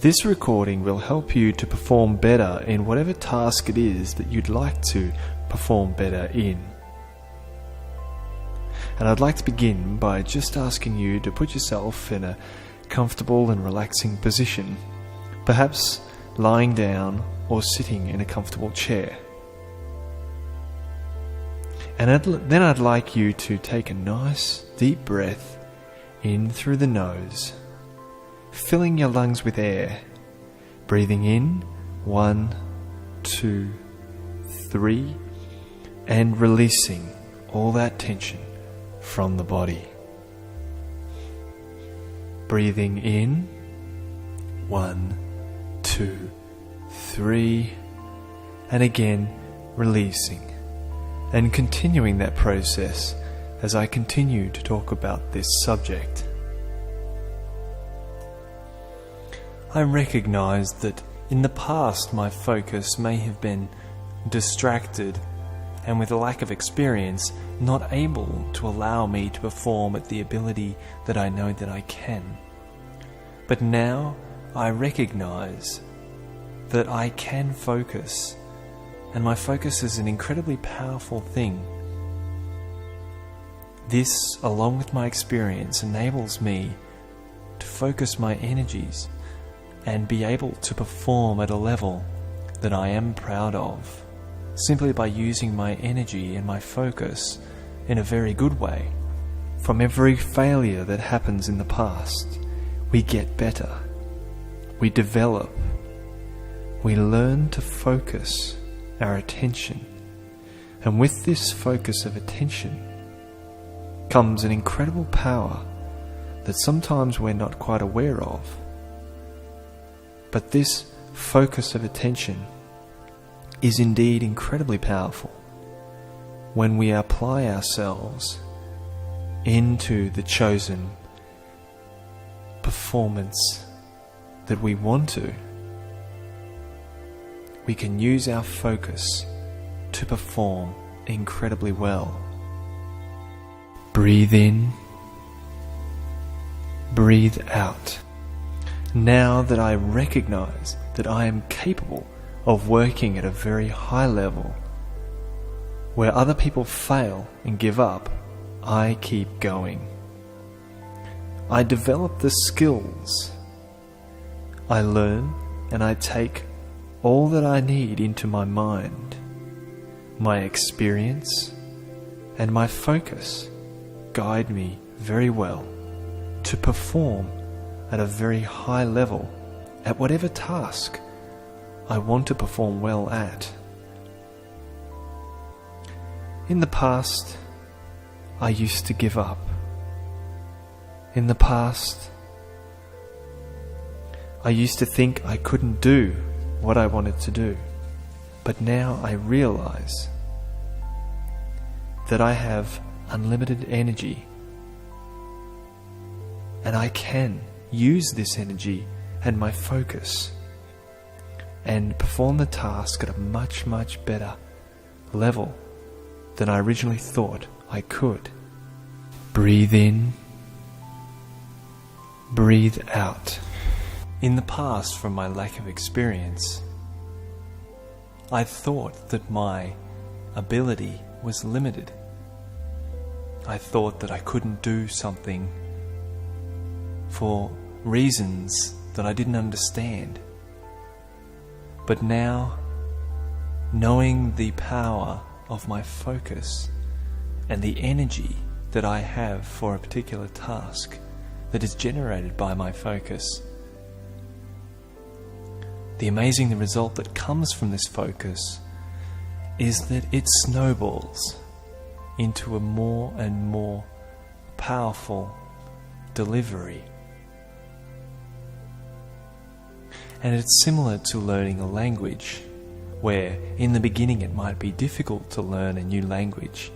This recording will help you to perform better in whatever task it is that you'd like to perform better in. And I'd like to begin by just asking you to put yourself in a comfortable and relaxing position, perhaps lying down or sitting in a comfortable chair. And then I'd like you to take a nice deep breath in through the nose, filling your lungs with air, breathing in 1, 2, 3, and releasing all that tension from the body. Breathing in 1, 2, 3, and again releasing, and continuing that process as I continue to talk about this subject. I recognize that in the past my focus may have been distracted and, with a lack of experience, not able to allow me to perform at the ability that I know that I can. But now I recognize that I can focus, and my focus is an incredibly powerful thing. This, along with my experience, enables me to focus my energies and be able to perform at a level that I am proud of, simply by using my energy and my focus in a very good way. From every failure that happens in the past, we get better, we develop, we learn to focus our attention, and with this focus of attention comes an incredible power that sometimes we're not quite aware of. But this focus of attention is indeed incredibly powerful when we apply ourselves into the chosen performance that we want to. We can use our focus to perform incredibly well. Breathe in, breathe out. Now that I recognize that I am capable of working at a very high level, where other people fail and give up, I keep going. I develop the skills. I learn and I take all that I need into my mind. My experience and my focus guide me very well to perform at a very high level at whatever task I want to perform well at. In the past, I used to give up. In the past, I used to think I couldn't do what I wanted to do. But now I realize that I have unlimited energy, and I can use this energy and my focus and perform the task at a much, much better level than I originally thought I could. Breathe in, breathe out. In the past, from my lack of experience, I thought that my ability was limited. I thought that I couldn't do something for reasons that I didn't understand. But now, knowing the power of my focus and the energy that I have for a particular task that is generated by my focus, the amazing result that comes from this focus is that it snowballs into a more and more powerful delivery. And it's similar to learning a language, where in the beginning it might be difficult to learn a new language,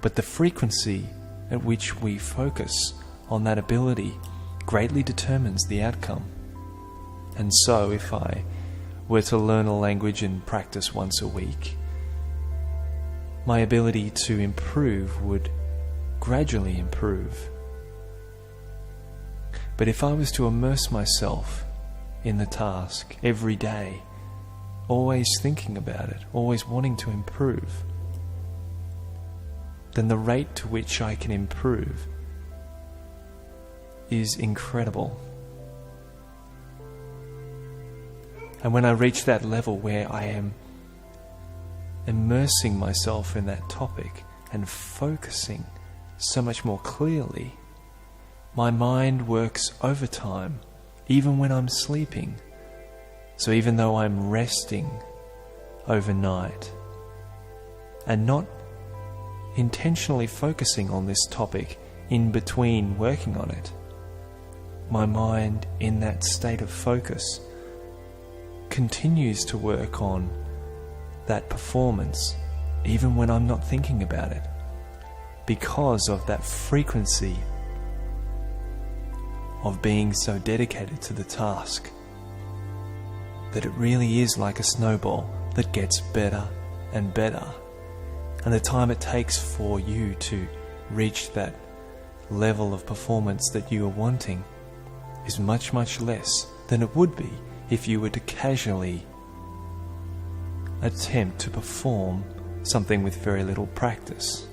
but the frequency at which we focus on that ability greatly determines the outcome. And so if I were to learn a language and practice once a week, my ability to improve would gradually improve. But if I was to immerse myself in the task every day, always thinking about it, always wanting to improve, then the rate to which I can improve is incredible. And when I reach that level where I am immersing myself in that topic and focusing so much more clearly, my mind works overtime, even when I'm sleeping. So even though I'm resting overnight and not intentionally focusing on this topic in between working on it, my mind in that state of focus continues to work on that performance even when I'm not thinking about it, because of that frequency of being so dedicated to the task, that it really is like a snowball that gets better and better. And the time it takes for you to reach that level of performance that you are wanting is much, much less than it would be if you were to casually attempt to perform something with very little practice.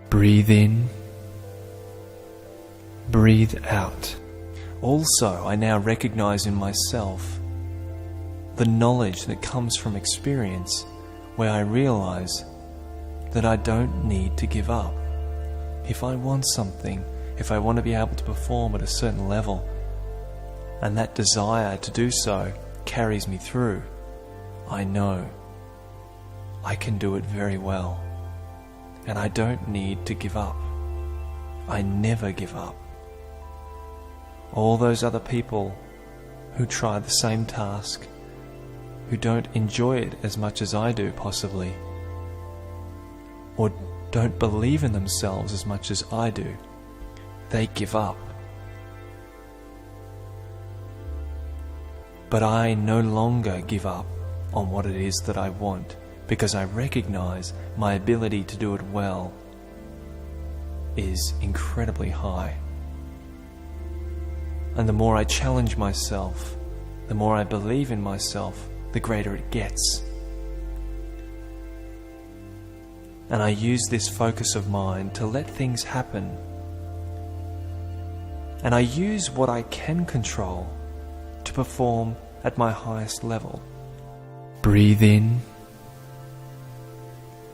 Breathe in, breathe out. Also, I now recognize in myself the knowledge that comes from experience, where I realize that I don't need to give up. If I want something, if I want to be able to perform at a certain level, and that desire to do so carries me through, I know I can do it very well, and I don't need to give up. I never give up. All those other people who try the same task, who don't enjoy it as much as I do possibly, or don't believe in themselves as much as I do, they give up. But I no longer give up on what it is that I want, because I recognize my ability to do it well is incredibly high. And the more I challenge myself, the more I believe in myself, the greater it gets. And I use this focus of mine to let things happen. And I use what I can control to perform at my highest level. Breathe in,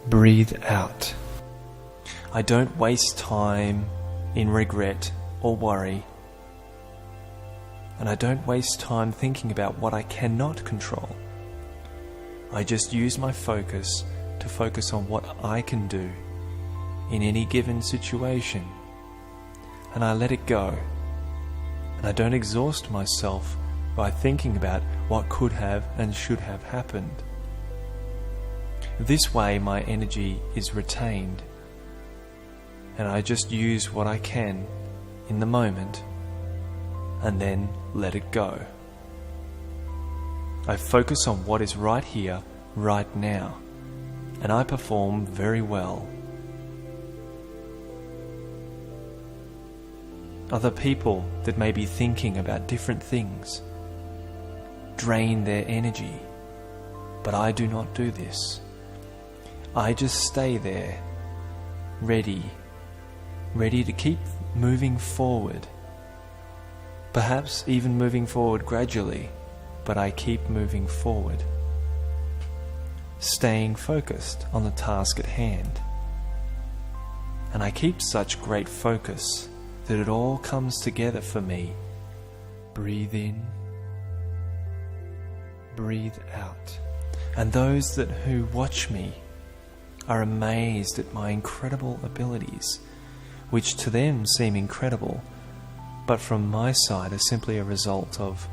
breathe out. I don't waste time in regret or worry. And I don't waste time thinking about what I cannot control. I just use my focus to focus on what I can do in any given situation. And I let it go. And I don't exhaust myself by thinking about what could have and should have happened. This way my energy is retained, and I just use what I can in the moment and then let it go. I focus on what is right here, right now, and I perform very well. Other people that may be thinking about different things drain their energy, but I do not do this. I just stay there, ready to keep moving forward, perhaps even moving forward gradually, but I keep moving forward, staying focused on the task at hand. And I keep such great focus that it all comes together for me. Breathe in, breathe out. And those who watch me are amazed at my incredible abilities, which to them seem incredible, but from my side are simply a result of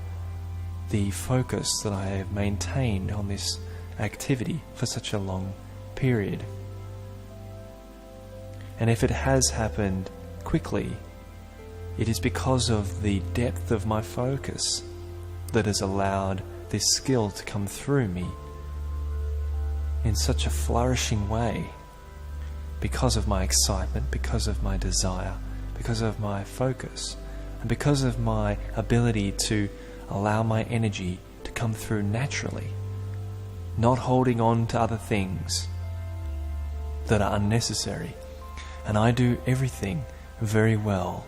the focus that I have maintained on this activity for such a long period. And if it has happened quickly, it is because of the depth of my focus that has allowed this skill to come through me in such a flourishing way, because of my excitement, because of my desire, because of my focus. and because of my ability to allow my energy to come through naturally, not holding on to other things that are unnecessary, and I do everything very well.